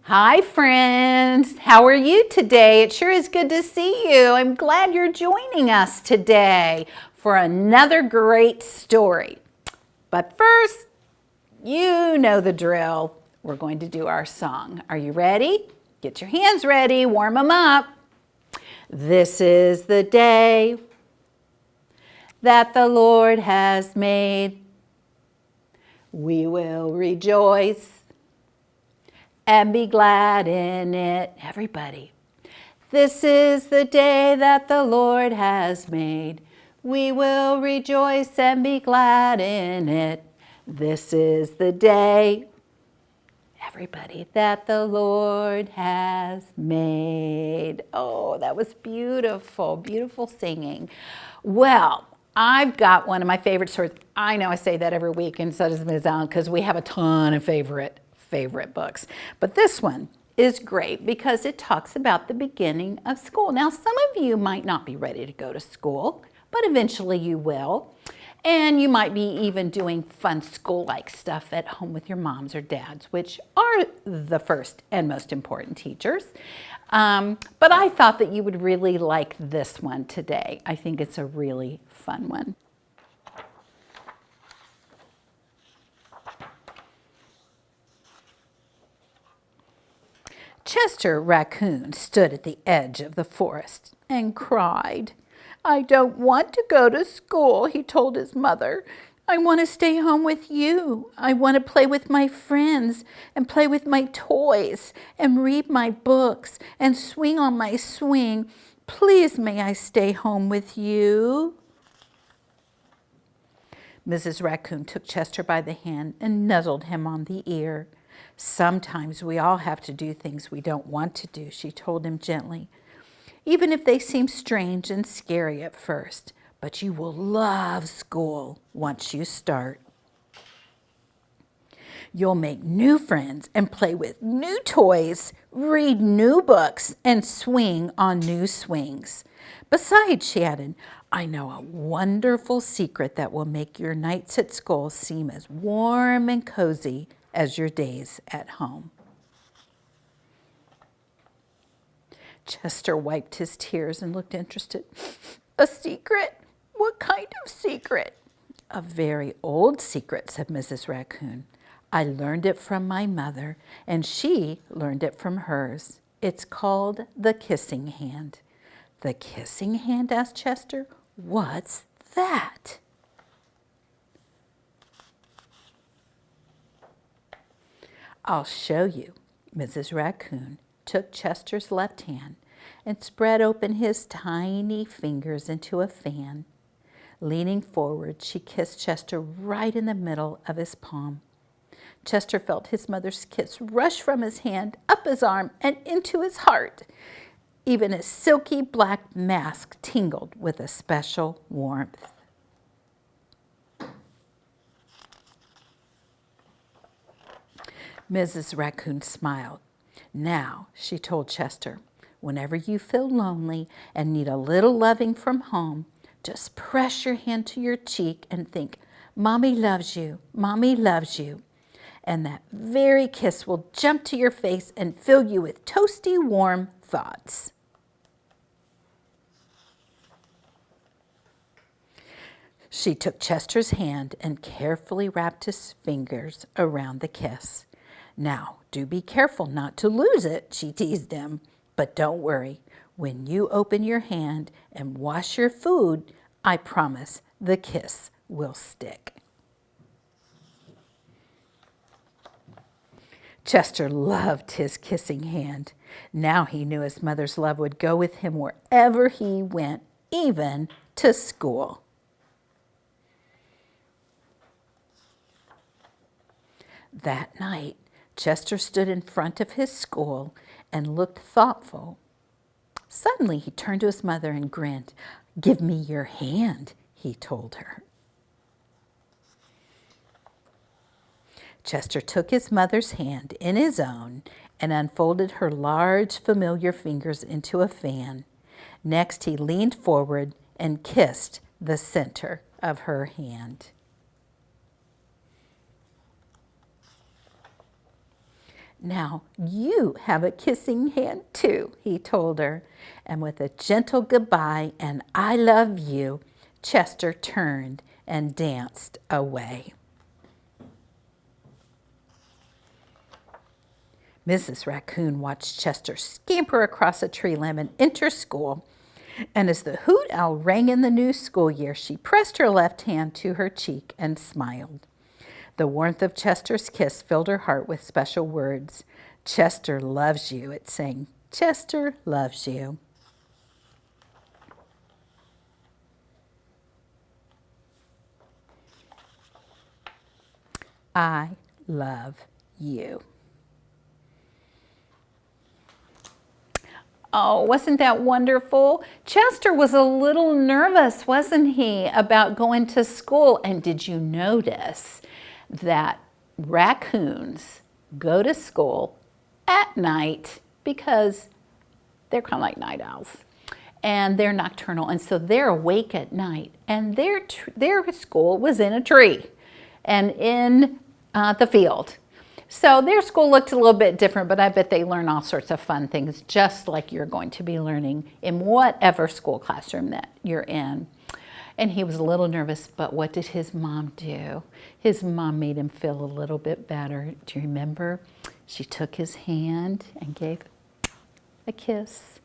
Hi friends, how are you today? It sure is good to see you. I'm glad you're joining us today for another great story. But first, you know the drill. We're going to do our song. Are you ready? Get your hands ready, warm them up. This is the day that the Lord has made. We will rejoice and be glad in it. Everybody. This is the day that the Lord has made. We will rejoice and be glad in it. This is the day, everybody, that the Lord has made. Oh, that was beautiful, beautiful singing. Well, I've got one of my favorite stories. I know I say that every week, and so does Ms. Allen, because we have a ton of favorite books. But this one is great because it talks about the beginning of school. Now, some of you might not be ready to go to school, but eventually you will. And you might be even doing fun school-like stuff at home with your moms or dads, which are the first and most important teachers. But I thought that you would really like this one today. I think it's a really fun one. Chester Raccoon stood at the edge of the forest and cried. "I don't want to go to school," he told his mother. "I want to stay home with you. I want to play with my friends and play with my toys and read my books and swing on my swing. Please, may I stay home with you?" Mrs. Raccoon took Chester by the hand and nuzzled him on the ear. "Sometimes we all have to do things we don't want to do," she told him gently, "even if they seem strange and scary at first. But you will love school once you start. You'll make new friends and play with new toys, read new books, and swing on new swings. Besides," she added, "I know a wonderful secret that will make your nights at school seem as warm and cozy as your days at home." Chester wiped his tears and looked interested. "A secret? What kind of secret?" "A very old secret," said Mrs. Raccoon. "I learned it from my mother, and she learned it from hers. It's called the kissing hand." "The kissing hand?" asked Chester. "What's that?" "I'll show you." Mrs. Raccoon took Chester's left hand and spread open his tiny fingers into a fan. Leaning forward, she kissed Chester right in the middle of his palm. Chester felt his mother's kiss rush from his hand, up his arm, and into his heart. Even his silky black mask tingled with a special warmth. Mrs. Raccoon smiled. "Now," she told Chester, "whenever you feel lonely and need a little loving from home, just press your hand to your cheek and think, 'Mommy loves you, Mommy loves you.' And that very kiss will jump to your face and fill you with toasty, warm thoughts." She took Chester's hand and carefully wrapped his fingers around the kiss. "Now, do be careful not to lose it," she teased him. "But don't worry. When you open your hand and wash your food, I promise the kiss will stick." Chester loved his kissing hand. Now he knew his mother's love would go with him wherever he went, even to school. That night, Chester stood in front of his school and looked thoughtful. Suddenly, he turned to his mother and grinned. "Give me your hand," he told her. Chester took his mother's hand in his own and unfolded her large, familiar fingers into a fan. Next, he leaned forward and kissed the center of her hand. Now you have a kissing hand too, he told her. And with a gentle goodbye and I love you, Chester turned and danced away. Mrs. Raccoon watched Chester scamper across a tree limb and enter school. And as the hoot owl rang in the new school year, she pressed her left hand to her cheek and smiled. The warmth of Chester's kiss filled her heart with special words. Chester loves you, it sang. Chester loves you. I love you. Oh, wasn't that wonderful? Chester was a little nervous, wasn't he, about going to school? And did you notice that raccoons go to school at night because they're kind of like night owls and they're nocturnal, and so they're awake at night, and their school was in a tree and in the field. So their school looked a little bit different, but I bet they learn all sorts of fun things, just like you're going to be learning in whatever school classroom that you're in. And he was a little nervous, but what did his mom do? His mom made him feel a little bit better. Do you remember? She took his hand and gave a kiss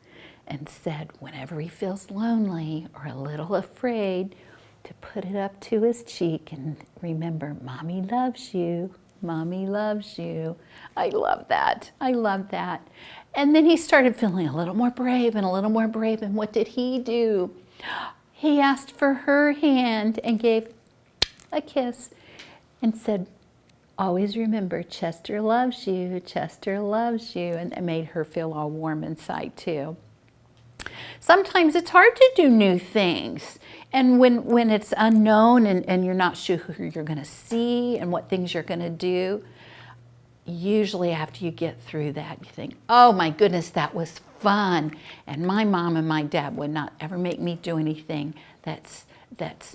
and said, whenever he feels lonely or a little afraid, to put it up to his cheek and remember, Mommy loves you. Mommy loves you. I love that. I love that. And then he started feeling a little more brave and a little more brave. And what did he do? He asked for her hand and gave a kiss and said, always remember, Chester loves you. Chester loves you. And it made her feel all warm inside too. Sometimes it's hard to do new things. And when it's unknown and you're not sure who you're going to see and what things you're going to do, usually after you get through that, you think, oh my goodness, that was fun. And my mom and my dad would not ever make me do anything that's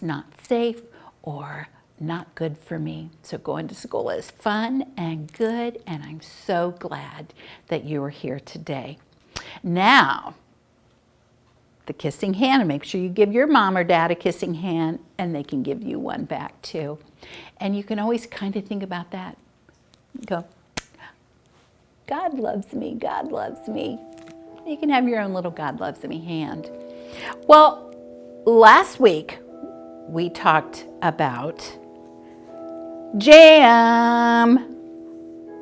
not safe or not good for me. So going to school is fun and good, and I'm so glad that you are here today. Now, the kissing hand, and make sure you give your mom or dad a kissing hand, and they can give you one back too. And you can always kind of think about that. Go, God loves me, God loves me. You can have your own little God loves me hand. Well, last week we talked about jam.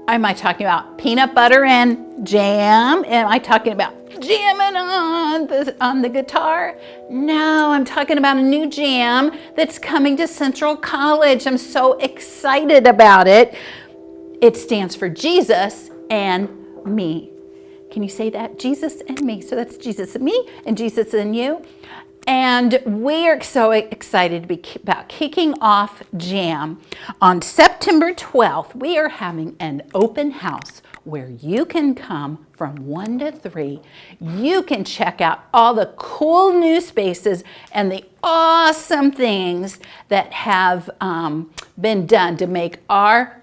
Am I talking about peanut butter and jam? Am I talking about jamming on the guitar? No, I'm talking about a new jam that's coming to Central College. I'm so excited about it. It stands for Jesus and me. Can you say that? Jesus and me. So that's Jesus and me and Jesus and you. And we are so excited about kicking off Jam. On September 12th, we are having an open house where you can come from 1 to 3. You can check out all the cool new spaces and the awesome things that have been done to make our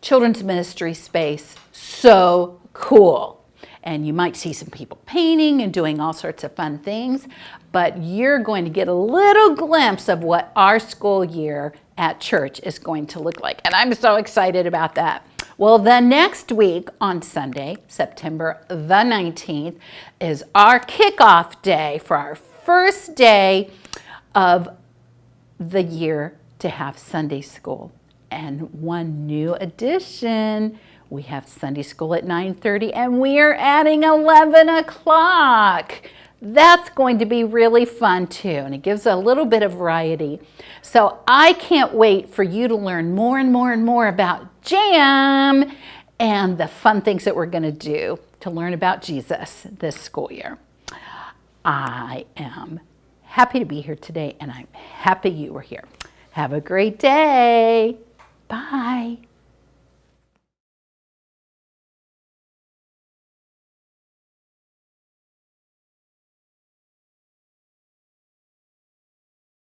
children's ministry space so cool. And you might see some people painting and doing all sorts of fun things, but you're going to get a little glimpse of what our school year at church is going to look like. And I'm so excited about that. Well, the next week on Sunday, September the 19th, is our kickoff day for our first day of the year to have Sunday school. And one new addition, we have Sunday school at 9:30, and we are adding 11 o'clock. That's going to be really fun too, and it gives a little bit of variety. So I can't wait for you to learn more and more and more about Jam and the fun things that we're going to do to learn about Jesus this school year. I am happy to be here today, and I'm happy you were here. Have a great day. Bye.